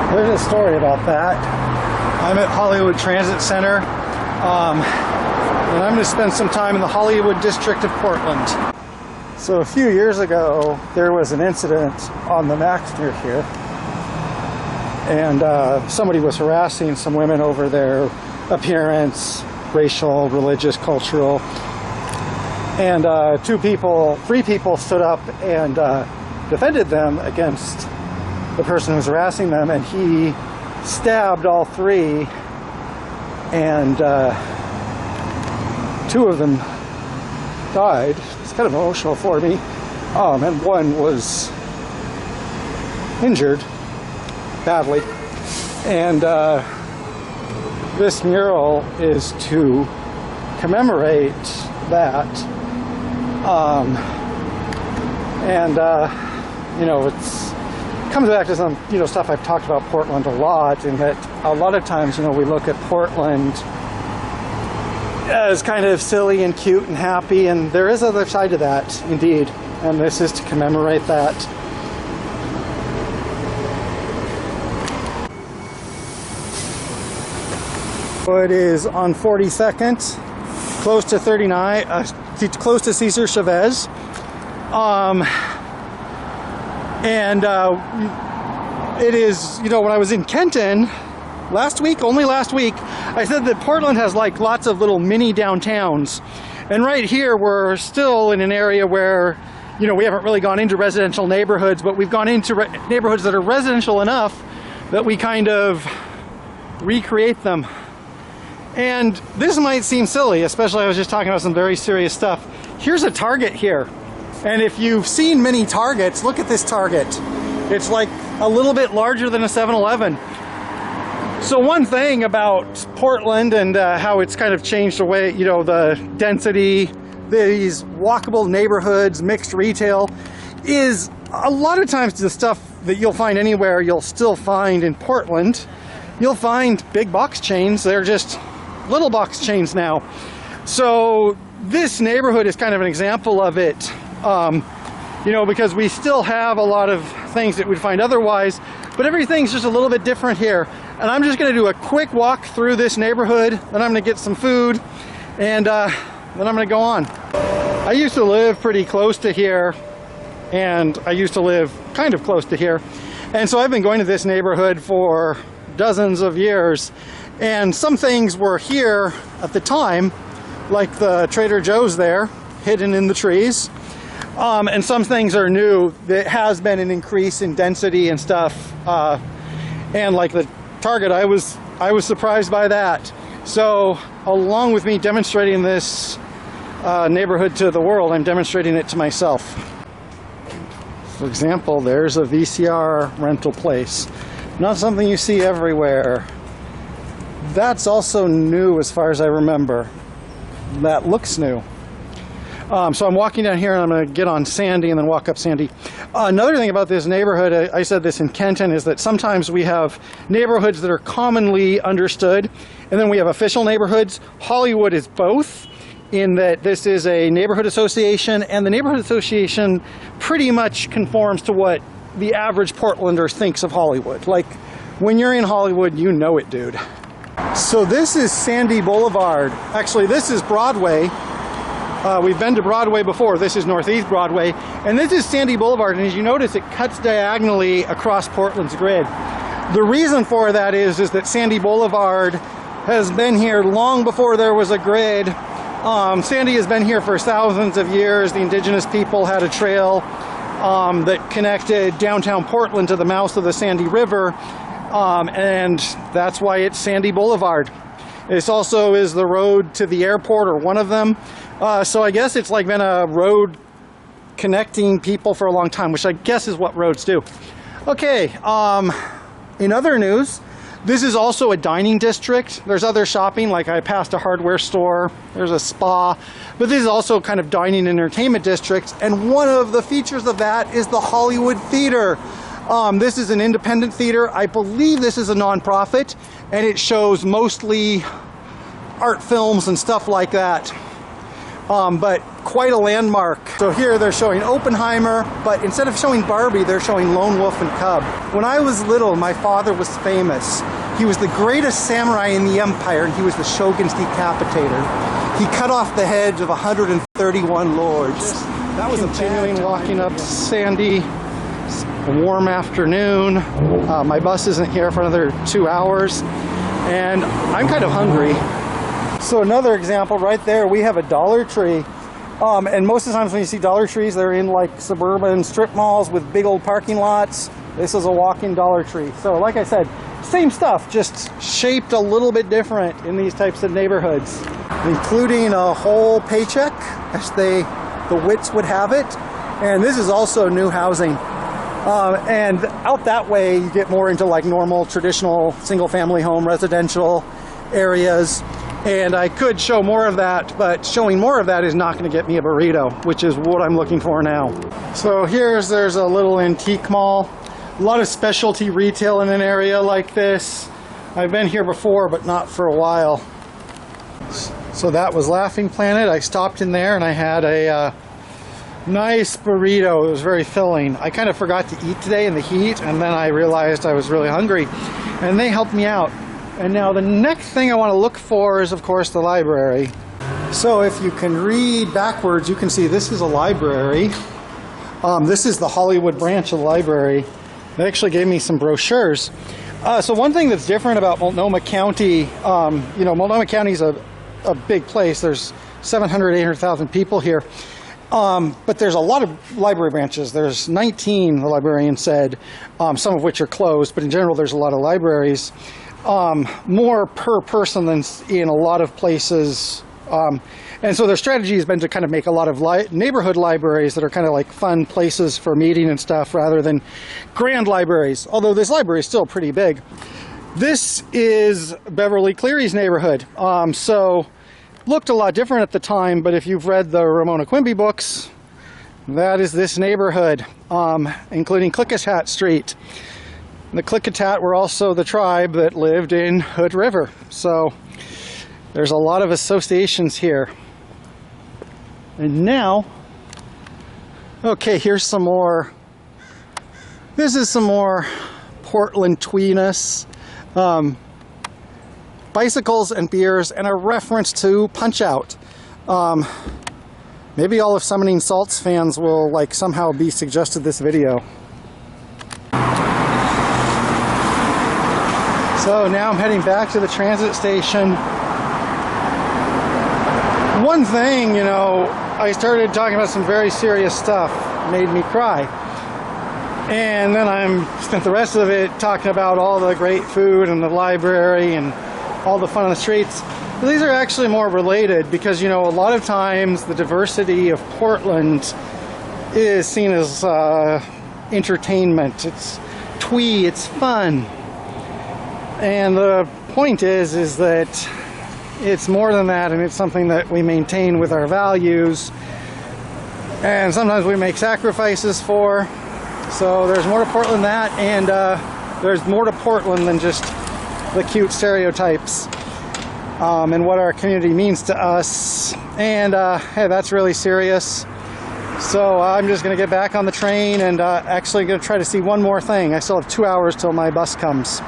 There's a story about that. I'm at Hollywood Transit Center, and I'm going to spend some time in the Hollywood district of Portland. So a few years ago, there was an incident on the Max near here, and somebody was harassing some women over their appearance, racial, religious, cultural, and three people stood up and defended them against the person who was harassing them, and he stabbed all three, and two of them died. It's kind of emotional for me, and one was injured badly. And this mural is to commemorate that, you know, it's comes back to some, you know, stuff I've talked about Portland a lot, in that a lot of times, you know, we look at Portland as kind of silly and cute and happy, and there is other side to that, indeed, and this is to commemorate that. It is on 42nd, close to 39, close to Cesar Chavez. It is, you know, when I was in Kenton only last week, I said that Portland has like lots of little mini downtowns. And right here, we're still in an area where, you know, we haven't really gone into residential neighborhoods, but we've gone into neighborhoods that are residential enough that we kind of recreate them. And this might seem silly, especially I was just talking about some very serious stuff. Here's a Target here. And if you've seen many Targets, look at this Target. It's like a little bit larger than a 7-Eleven. So one thing about Portland and how it's kind of changed the way, you know, the density, these walkable neighborhoods, mixed retail, is a lot of times the stuff that you'll find anywhere you'll still find in Portland. You'll find big box chains. They're just little box chains now. So this neighborhood is kind of an example of it. You know, because we still have a lot of things that we'd find otherwise, but everything's just a little bit different here. And I'm just going to do a quick walk through this neighborhood, then I'm going to get some food, and then I'm going to go on. I used to live pretty close to here, and I used to live kind of close to here, and so I've been going to this neighborhood for dozens of years, and some things were here at the time, like the Trader Joe's there, hidden in the trees. And some things are new. There has been an increase in density and stuff, and like the Target, I was surprised by that. So along with me demonstrating this neighborhood to the world, I'm demonstrating it to myself. For example, there's a VCR rental place. Not something you see everywhere. That's also new as far as I remember. That looks new. So I'm walking down here and I'm going to get on Sandy and then walk up Sandy. Another thing about this neighborhood, I said this in Kenton, is that sometimes we have neighborhoods that are commonly understood, and then we have official neighborhoods. Hollywood is both, in that this is a neighborhood association, and the neighborhood association pretty much conforms to what the average Portlander thinks of Hollywood. Like, when you're in Hollywood, you know it, dude. So this is Sandy Boulevard. Actually, this is Broadway. We've been to Broadway before. This is Northeast Broadway, and this is Sandy Boulevard, and as you notice, it cuts diagonally across Portland's grid. The reason for that is that Sandy Boulevard has been here long before there was a grid. Sandy has been here for thousands of years. The indigenous people had a trail that connected downtown Portland to the mouth of the Sandy River, and that's why it's Sandy Boulevard. This also is the road to the airport, or one of them. So I guess it's like been a road connecting people for a long time, which I guess is what roads do. Okay, in other news, this is also a dining district. There's other shopping, like I passed a hardware store, there's a spa, but this is also kind of dining and entertainment district, and one of the features of that is the Hollywood Theater. This is an independent theater. I believe this is a nonprofit, and it shows mostly art films and stuff like that. but quite a landmark. So here they're showing Oppenheimer, but instead of showing Barbie, they're showing Lone Wolf and Cub. When I was little, my father was famous. He was the greatest samurai in the empire, and he was the shogun's decapitator. He cut off the heads of 131 lords. That was continuing walking up sandy, a warm afternoon. My bus isn't here for another 2 hours, and I'm kind of hungry. So another example right there, we have a Dollar Tree. And most of the times when you see Dollar Trees, they're in like suburban strip malls with big old parking lots. This is a walking Dollar Tree. So like I said, same stuff, just shaped a little bit different in these types of neighborhoods, including a whole paycheck, as the wits would have it. And this is also new housing. And out that way, you get more into like normal, traditional, single-family home, residential areas. And I could show more of that, but showing more of that is not going to get me a burrito, which is what I'm looking for now. So there's a little antique mall. A lot of specialty retail in an area like this. I've been here before, but not for a while. So that was Laughing Planet. I stopped in there and I had a nice burrito. It was very filling. I kind of forgot to eat today in the heat, and then I realized I was really hungry, and they helped me out. And now the next thing I want to look for is, of course, the library. So if you can read backwards, you can see this is a library. This is the Hollywood branch of the library. They actually gave me some brochures. So one thing that's different about Multnomah County, Multnomah County is a big place. There's 800,000 people here. But there's a lot of library branches. There's 19, the librarian said, some of which are closed, but in general there's a lot of libraries. More per person than in a lot of places. And so their strategy has been to kind of make a lot of neighborhood libraries that are kind of like fun places for meeting and stuff rather than grand libraries, although this library is still pretty big. This is Beverly Cleary's neighborhood. So looked a lot different at the time, but if you've read the Ramona Quimby books, that is this neighborhood, including Klickitat Street. The Klickitat were also the tribe that lived in Hood River. So there's a lot of associations here. And now, okay, here's some more. This is some more Portland tweeness. Bicycles and beers and a reference to Punch-Out. Maybe all of Summoning Salts fans will like somehow be suggested this video. So now I'm heading back to the transit station. One thing, I started talking about some very serious stuff, made me cry. And then I spent the rest of it talking about all the great food and the library and all the fun on the streets. But these are actually more related because, a lot of times the diversity of Portland is seen as entertainment. It's twee, it's fun. And the point is that it's more than that, and it's something that we maintain with our values. And sometimes we make sacrifices for. So there's more to Portland than that, and there's more to Portland than just the cute stereotypes and what our community means to us. And hey, that's really serious. So I'm just going to get back on the train and actually going to try to see one more thing. I still have 2 hours till my bus comes.